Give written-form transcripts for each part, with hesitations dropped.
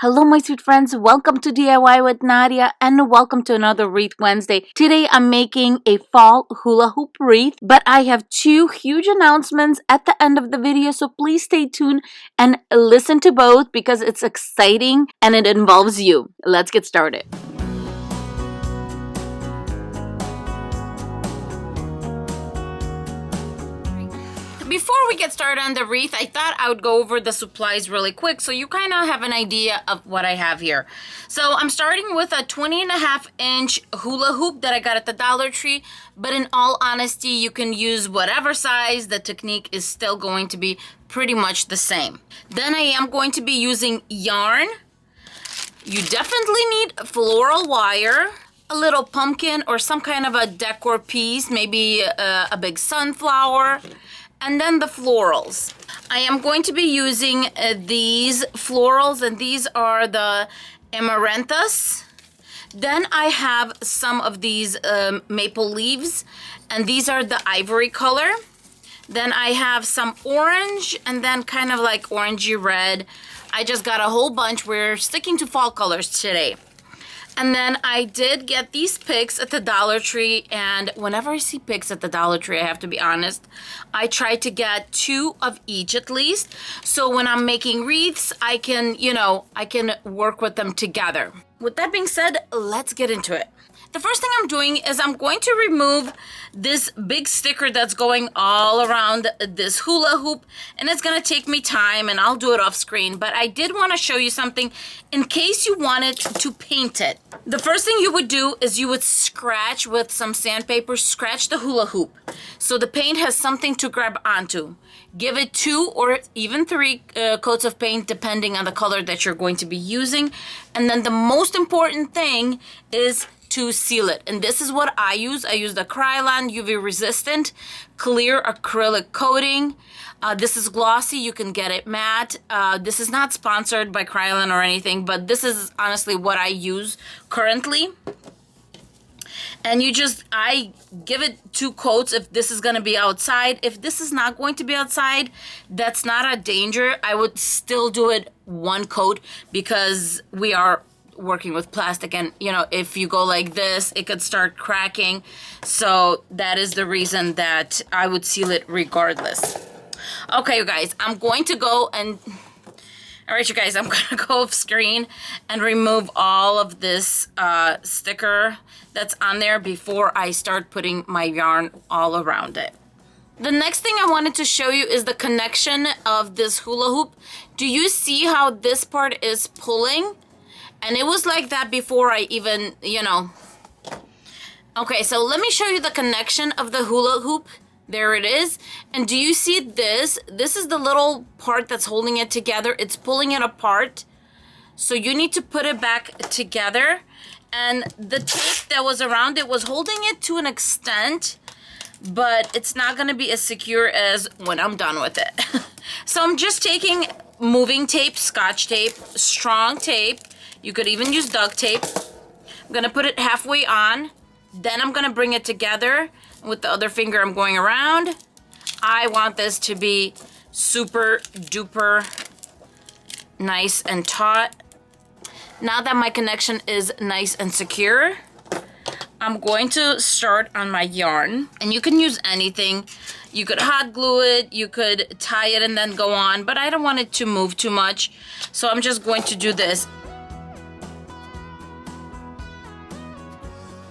Hello, my sweet friends. Welcome to DIY with Nadia and welcome to another Wreath Wednesday. Today I'm making a fall hula hoop wreath, but I have two huge announcements at the end of the video, so please stay tuned and listen to both because it's exciting and it involves you. Let's get started. Before we get started on the wreath, I thought I would go over the supplies really quick so you kind of have an idea of what I have here. So I'm starting with a 20.5-inch hula hoop that I got at the Dollar Tree, but in all honesty, you can use whatever size. The technique is still going to be pretty much the same. Then I am going to be using yarn. You definitely need floral wire, a little pumpkin or some kind of a decor piece, maybe a big sunflower, and then the florals. I am going to be using these florals, and these are the amaranthus. Then I have some of these maple leaves, and these are the ivory color. Then I have some orange, and then kind of like orangey red. I just got a whole bunch. We're sticking to fall colors today. And then I did get these picks at the Dollar Tree, and whenever I see picks at the Dollar Tree, I have to be honest, I try to get 2 of each at least. So when I'm making wreaths, I can work with them together. With that being said, let's get into it. The first thing I'm doing is I'm going to remove this big sticker that's going all around this hula hoop, and it's going to take me time and I'll do it off screen, but I did want to show you something in case you wanted to paint it. The first thing you would do is you would scratch with some sandpaper, scratch the hula hoop so the paint has something to grab onto. Give it 2 or even 3 coats of paint depending on the color that you're going to be using. And then the most important thing is to seal it, and this is what I use. I use the Krylon UV resistant clear acrylic coating. This is glossy, you can get it matte. This is not sponsored by Krylon or anything, but this is honestly what I use currently. And I give it 2 coats if this is gonna be outside. If this is not going to be outside, that's not a danger. I would still do it 1 coat because we are working with plastic, and if you go like this, it could start cracking. So that is the reason that I would seal it regardless. Okay, you guys, I'm going to go and I'm gonna go off screen and remove all of this sticker that's on there before I start putting my yarn all around it. The next thing I wanted to show you is the connection of this hula hoop. Do you see how this part is pulling? And it was like that before I even, Okay, so let me show you the connection of the hula hoop. There it is. And do you see this? This is the little part that's holding it together. It's pulling it apart. So you need to put it back together. And the tape that was around it was holding it to an extent, but it's not going to be as secure as when I'm done with it. So I'm just taking moving tape, Scotch tape, strong tape. You could even use duct tape. I'm gonna put it halfway on. Then I'm gonna bring it together. With the other finger, I'm going around. I want this to be super duper nice and taut. Now that my connection is nice and secure, I'm going to start on my yarn. And you can use anything. You could hot glue it, you could tie it and then go on, but I don't want it to move too much. So I'm just going to do this.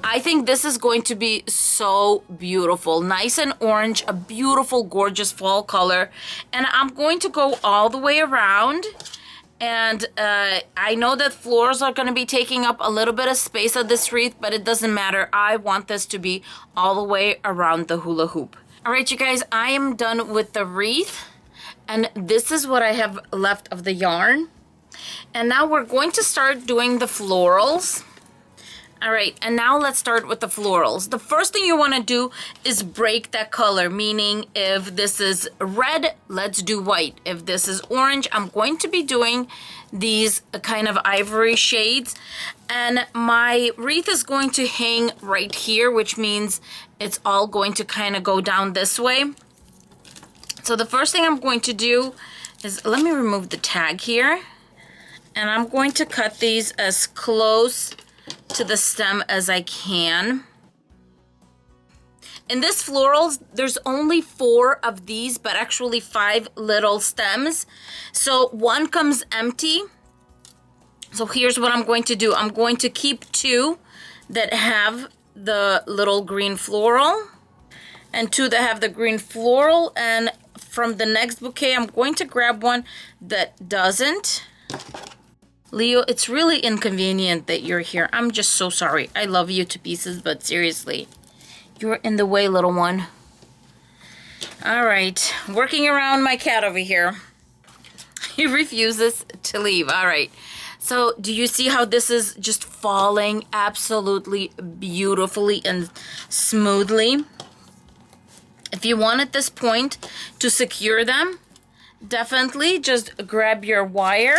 I think this is going to be so beautiful. Nice and orange, a beautiful, gorgeous fall color. And I'm going to go all the way around. And I know that florals are going to be taking up a little bit of space of this wreath, but it doesn't matter. I want this to be all the way around the hula hoop. All right, you guys, I am done with the wreath. And this is what I have left of the yarn. And now we're going to start doing the florals. All right, and now let's start with the florals. The first thing you want to do is break that color, meaning if this is red, let's do white. If this is orange, I'm going to be doing these kind of ivory shades. And my wreath is going to hang right here, which means it's all going to kind of go down this way. So the first thing I'm going to do is, let me remove the tag here. And I'm going to cut these as close to the stem as I can. In this florals, there's only 4 of these, but actually 5 little stems. So one comes empty. So here's what I'm going to do. I'm going to keep 2 that have the little green floral and 2 that have the green floral. And from the next bouquet, I'm going to grab one that doesn't. Leo, it's really inconvenient that you're here. I'm just so sorry. I love you to pieces, but seriously, you're in the way, little one. All right, working around my cat over here. He refuses to leave. All right. So do you see how this is just falling absolutely beautifully and smoothly? If you want at this point to secure them, definitely just grab your wire,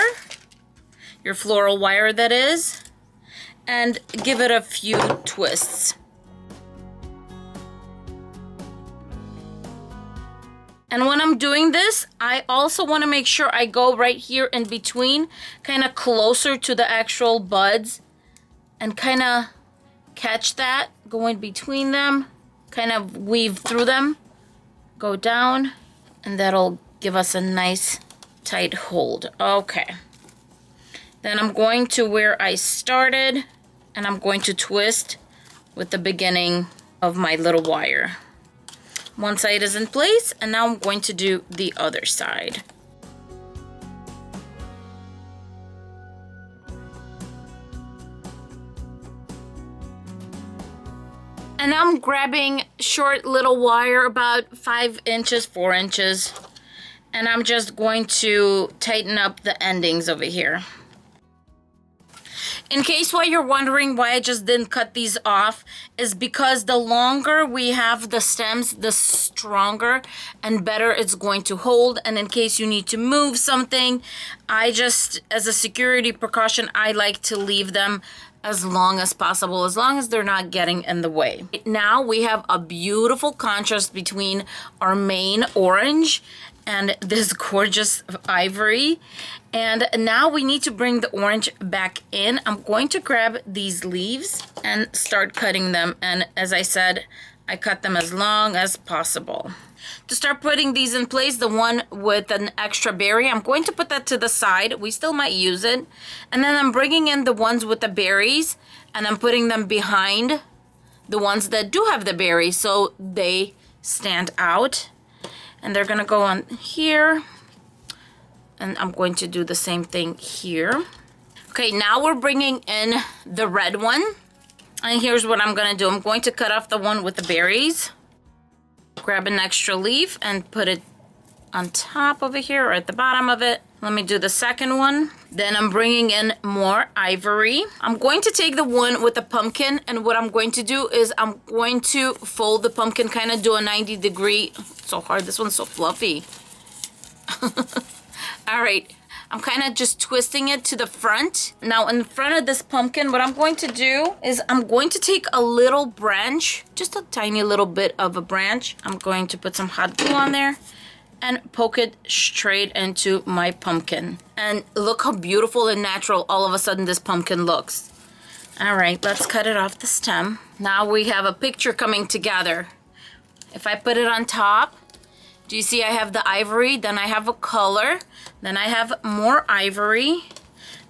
your floral wire that is, and give it a few twists. And when I'm doing this, I also want to make sure I go right here in between, kind of closer to the actual buds, and kind of catch that, go in between them, kind of weave through them, go down, and that'll give us a nice tight hold. Okay. Then I'm going to where I started, and I'm going to twist with the beginning of my little wire. One side is in place, and now I'm going to do the other side. And I'm grabbing short little wire, about 5 inches, 4 inches, and I'm just going to tighten up the endings over here. In case why you're wondering why I just didn't cut these off, is because the longer we have the stems, the stronger and better it's going to hold. And in case you need to move something, I just, as a security precaution, I like to leave them as long as possible, as long as they're not getting in the way. Now we have a beautiful contrast between our main orange and this gorgeous ivory. And now we need to bring the orange back in. I'm going to grab these leaves and start cutting them. And as I said, I cut them as long as possible. To start putting these in place, the one with an extra berry, I'm going to put that to the side. We still might use it. And then I'm bringing in the ones with the berries, and I'm putting them behind the ones that do have the berries so they stand out. And they're gonna go on here. And I'm going to do the same thing here. Okay, now we're bringing in the red one. And here's what I'm gonna do. I'm going to cut off the one with the berries. Grab an extra leaf and put it on top over here or at the bottom of it. Let me do the second one. Then I'm bringing in more ivory. I'm going to take the one with the pumpkin, and what I'm going to do is I'm going to fold the pumpkin, kind of do a 90-degree. It's so hard, this one's so fluffy. All right, I'm kind of just twisting it to the front. Now in front of this pumpkin, what I'm going to do is I'm going to take a little branch, just a tiny little bit of a branch. I'm going to put some hot glue on there and poke it straight into my pumpkin. And look how beautiful and natural all of a sudden this pumpkin looks. All right, let's cut it off the stem. Now we have a picture coming together. If I put it on top, do you see I have the ivory, then I have a color, then I have more ivory,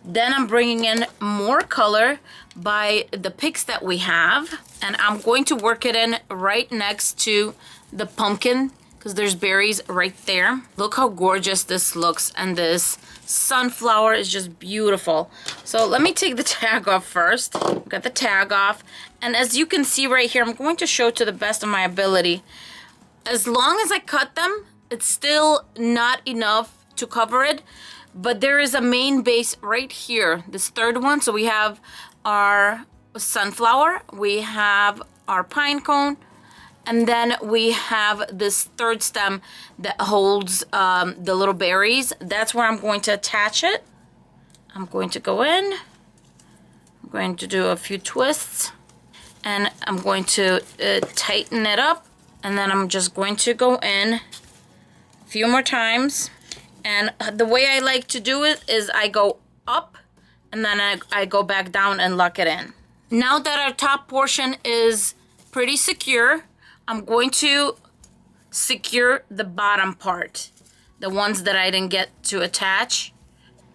then I'm bringing in more color by the picks that we have, and I'm going to work it in right next to the pumpkin because there's berries right there. Look how gorgeous this looks, and this sunflower is just beautiful. So let me take the tag off first. Got the tag off, and as you can see right here, I'm going to show to the best of my ability. As long as I cut them, it's still not enough to cover it, but there is a main base right here, this third one. So we have our sunflower, we have our pine cone, and then we have this third stem that holds the little berries. That's where I'm going to attach it. I'm going to go in, I'm going to do a few twists, and I'm going to tighten it up. And then I'm just going to go in a few more times. And the way I like to do it is I go up and then I go back down and lock it in. Now that our top portion is pretty secure, I'm going to secure the bottom part, the ones that I didn't get to attach.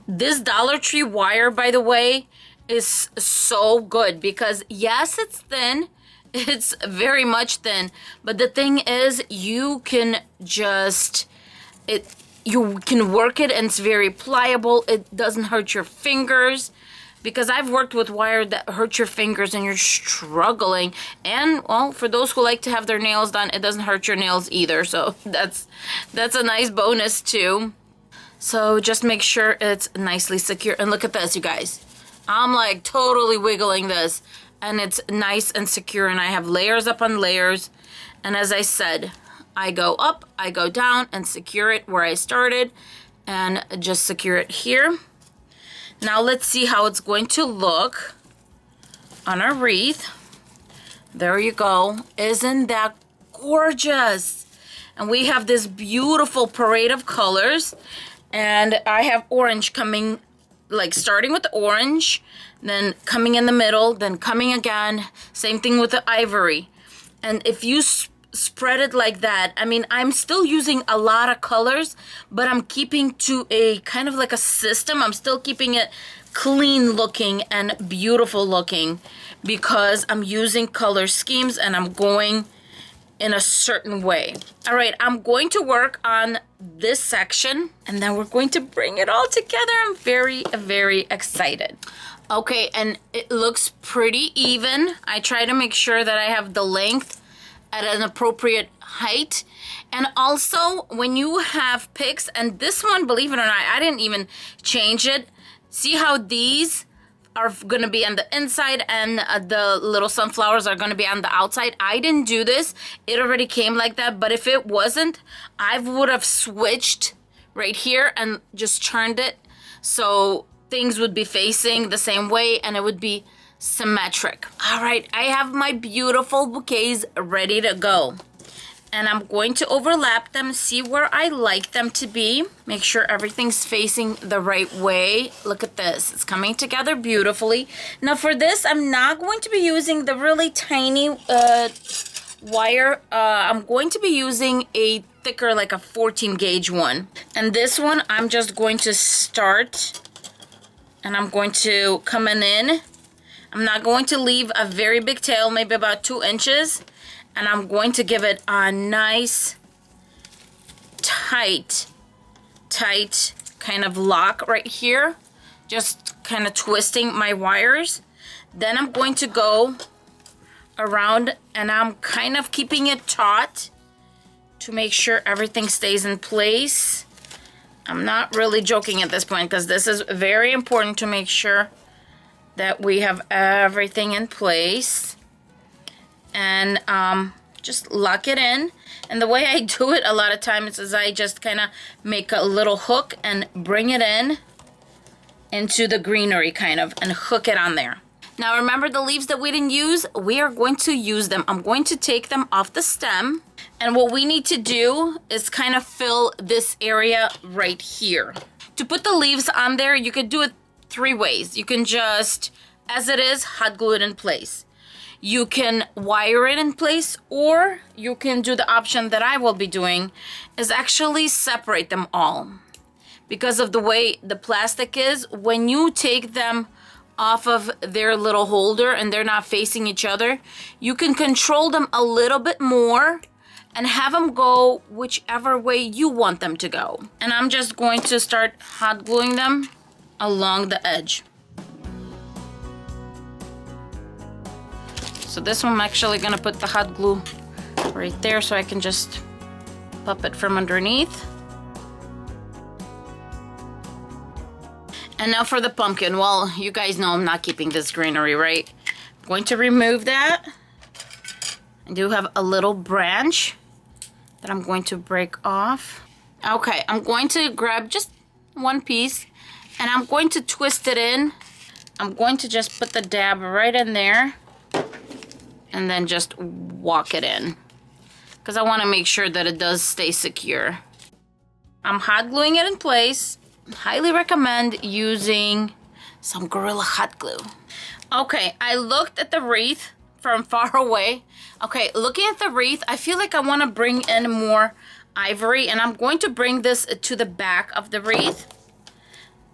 This Dollar Tree wire, by the way, is so good because yes, it's thin. It's very much thin, but the thing is you can work it and it's very pliable. It doesn't hurt your fingers, because I've worked with wire that hurt your fingers and you're struggling. And well, for those who like to have their nails done, it doesn't hurt your nails either. So that's a nice bonus too. So just make sure it's nicely secure. And look at this, you guys. I'm like totally wiggling this and it's nice and secure, and I have layers upon layers. And as I said, I go up, I go down and secure it where I started and just secure it here. Now let's see how it's going to look on our wreath. There you go. Isn't that gorgeous? And we have this beautiful parade of colors. And I have orange coming, like starting with the orange, then coming in the middle, then coming again. Same thing with the ivory. And if you spread it like that, I mean, I'm still using a lot of colors, but I'm keeping to a kind of like a system. I'm still keeping it clean looking and beautiful looking because I'm using color schemes and I'm going in a certain way. All right, I'm going to work on this section and then we're going to bring it all together. I'm very, very excited. Okay, and it looks pretty even. I try to make sure that I have the length at an appropriate height. And also when you have picks, and this one, believe it or not, I didn't even change it. See how these are gonna be on the inside and the little sunflowers are gonna be on the outside? I didn't do this. It already came like that, but if it wasn't, I would have switched right here and just turned it so things would be facing the same way and it would be symmetric. All right, I have my beautiful bouquets ready to go. And I'm going to overlap them, see where I like them to be. Make sure everything's facing the right way. Look at this, it's coming together beautifully. Now for this, I'm not going to be using the really tiny wire. I'm going to be using a thicker, like a 14 gauge one. And this one, I'm just going to start and I'm going to come in. I'm not going to leave a very big tail, maybe about 2 inches. And I'm going to give it a nice, tight kind of lock right here. Just kind of twisting my wires. Then I'm going to go around and I'm kind of keeping it taut to make sure everything stays in place. I'm not really joking at this point because this is very important to make sure that we have everything in place. And just lock it in. And the way I do it a lot of times is I just kind of make a little hook and bring it in into the greenery kind of and hook it on there. Now remember the leaves that we didn't use? We are going to use them. I'm going to take them off the stem. And what we need to do is kind of fill this area right here. To put the leaves on there, you could do it 3 ways. You can just, as it is, hot glue it in place. You can wire it in place, or you can do the option that I will be doing, is actually separate them all. Because of the way the plastic is, when you take them off of their little holder and they're not facing each other, you can control them a little bit more and have them go whichever way you want them to go. And I'm just going to start hot gluing them along the edge. So this one I'm actually gonna put the hot glue right there so I can just pop it from underneath. And now for the pumpkin. Well, you guys know I'm not keeping this greenery, right? I'm going to remove that. I do have a little branch that I'm going to break off. Okay, I'm going to grab just one piece and I'm going to twist it in. I'm going to just put the dab right in there and then just walk it in because I want to make sure that it does stay secure. I'm hot gluing it in place. Highly recommend using some Gorilla Hot Glue. Okay, I looked at the wreath from far away. Okay, looking at the wreath, I feel like I want to bring in more ivory, and I'm going to bring this to the back of the wreath,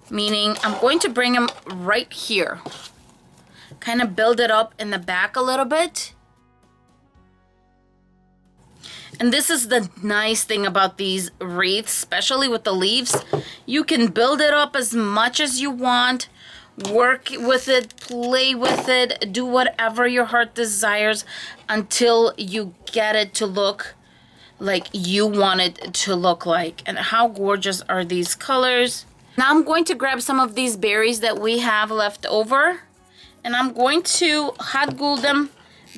meaning I'm going to bring them right here. Kind of build it up in the back a little bit. And this is the nice thing about these wreaths, especially with the leaves. You can build it up as much as you want, work with it, play with it, do whatever your heart desires until you get it to look like you want it to look like. And how gorgeous are these colors? Now I'm going to grab some of these berries that we have left over, and I'm going to hot glue them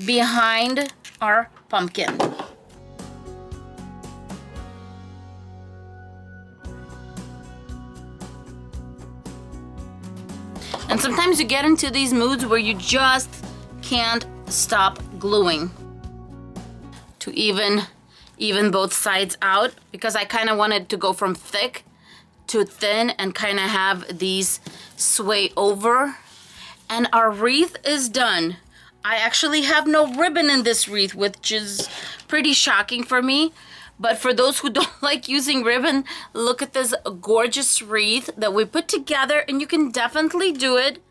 behind our pumpkin. And sometimes you get into these moods where you just can't stop gluing to even both sides out, because I kind of wanted to go from thick to thin and kind of have these sway over. And our wreath is done. I actually have no ribbon in this wreath, which is pretty shocking for me. But for those who don't like using ribbon, look at this gorgeous wreath that we put together, and you can definitely do it.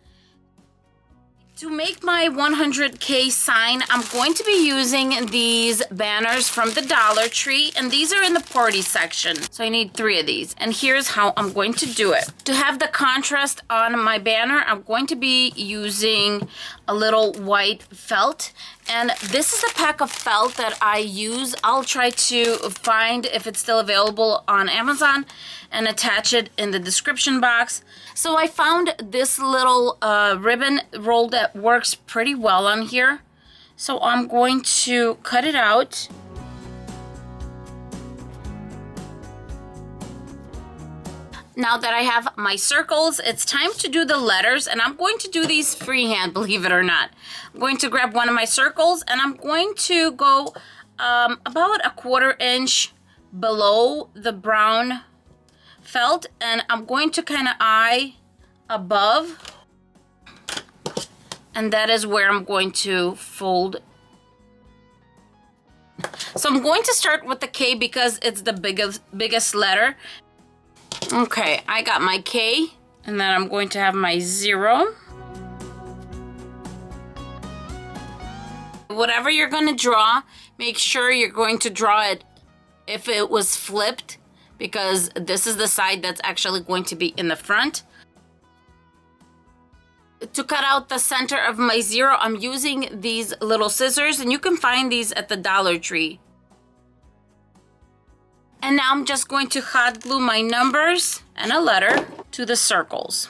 To make my 100K sign, I'm going to be using these banners from the Dollar Tree, and these are in the party section. So I need 3 of these, and here's how I'm going to do it. To have the contrast on my banner, I'm going to be using a little white felt, and this is a pack of felt that I use. I'll try to find if it's still available on Amazon and attach it in the description box. So I found this little ribbon roll that works pretty well on here. So I'm going to cut it out. Now that I have my circles, it's time to do the letters, and I'm going to do these freehand, believe it or not. I'm going to grab one of my circles, and I'm going to go about a 1/4 inch below the brown felt, and I'm going to kind of eye above, and that is where I'm going to fold. So I'm going to start with the K because it's the biggest letter. Okay, I got my K, and then I'm going to have my 0. Whatever you're going to draw, make sure you're going to draw it if it was flipped, because this is the side that's actually going to be in the front. To cut out the center of my 0, I'm using these little scissors, and you can find these at the Dollar Tree. And now I'm just going to hot glue my numbers and a letter to the circles.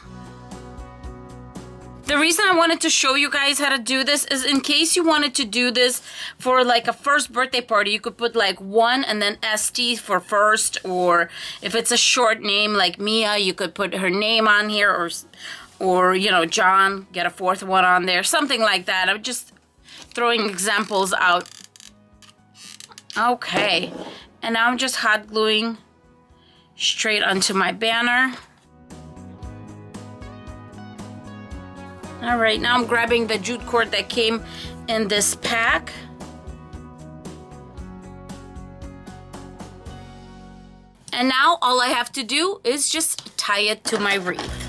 The reason I wanted to show you guys how to do this is in case you wanted to do this for like a first birthday party, you could put like 1 and then ST for first, or if it's a short name like Mia, you could put her name on here, or you know, John, get a 4th one on there, something like that. I'm just throwing examples out. Okay, and now I'm just hot gluing straight onto my banner. All right, now I'm grabbing the jute cord that came in this pack. And now all I have to do is just tie it to my wreath.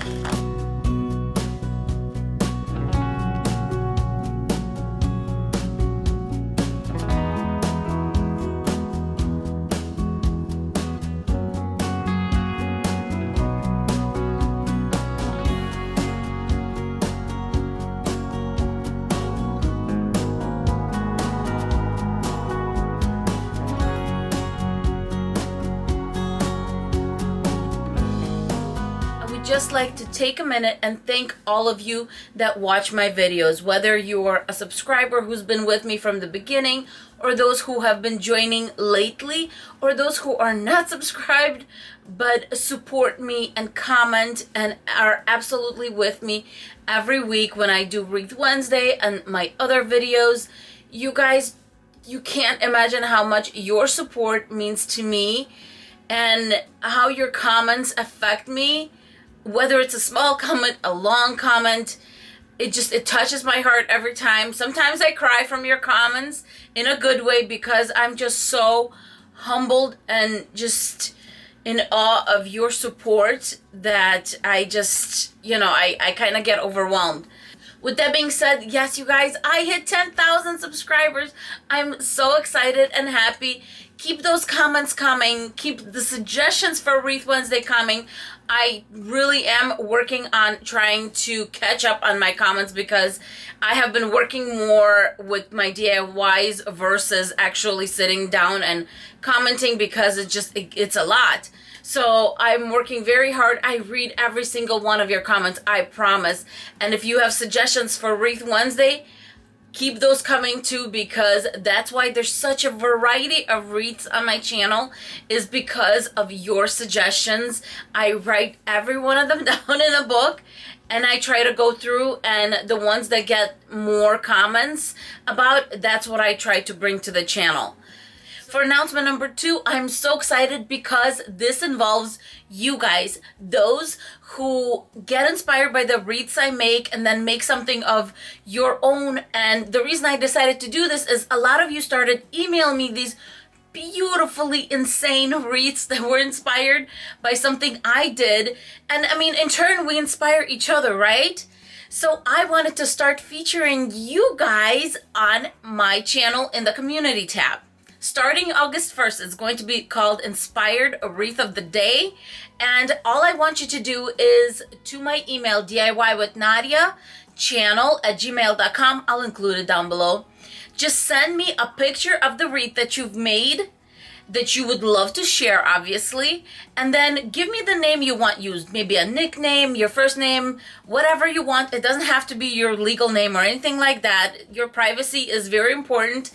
Just like to take a minute and thank all of you that watch my videos, whether you're a subscriber who's been with me from the beginning, or those who have been joining lately, or those who are not subscribed but support me and comment and are absolutely with me every week when I do Wreath Wednesday and my other videos. You guys, you can't imagine how much your support means to me and how your comments affect me. whether it's a small comment, a long comment, it touches my heart every time. Sometimes I cry from your comments in a good way because I'm just so humbled and just in awe of your support that I just, I kind of get overwhelmed. With that being said, yes, you guys, I hit 10,000 subscribers. I'm so excited and happy. Keep those comments coming. Keep the suggestions for Wreath Wednesday coming. I really am working on trying to catch up on my comments because I have been working more with my DIYs versus actually sitting down and commenting because it's a lot. So I'm working very hard. I read every single one of your comments, I promise. And if you have suggestions for Wreath Wednesday, keep those coming too, because that's why there's such a variety of wreaths on my channel, is because of your suggestions. I write every one of them down in a book and I try to go through, and the ones that get more comments about, that's what I try to bring to the channel. For announcement number 2, I'm so excited because this involves you guys, those who get inspired by the wreaths I make and then make something of your own. And the reason I decided to do this is a lot of you started emailing me these beautifully insane wreaths that were inspired by something I did. And I mean, in turn, we inspire each other, right? So I wanted to start featuring you guys on my channel in the community tab. Starting August 1st, it's going to be called Inspired Wreath of the Day. And all I want you to do is to my email, DIYwithNadia@gmail.com. I'll include it down below. Just send me a picture of the wreath that you've made that you would love to share, obviously. And then give me the name you want used. Maybe a nickname, your first name, whatever you want. It doesn't have to be your legal name or anything like that. Your privacy is very important.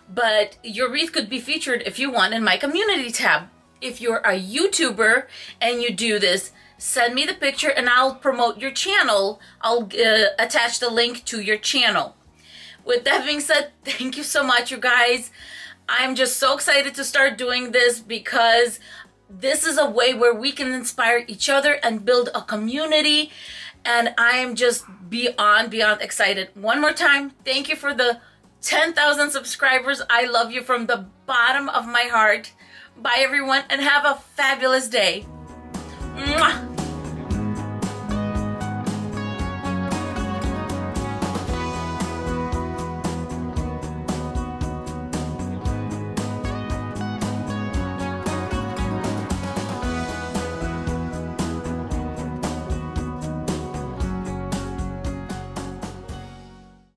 But your wreath could be featured if you want in my community tab. If you're a YouTuber and you do this, send me the picture and I'll promote your channel. I'll attach the link to your channel. With that being said, thank you so much, you guys. I'm just so excited to start doing this because this is a way where we can inspire each other and build a community. And I am just beyond excited. One more time, thank you for the 10,000 subscribers. I love you from the bottom of my heart. Bye everyone, and have a fabulous day. Mwah!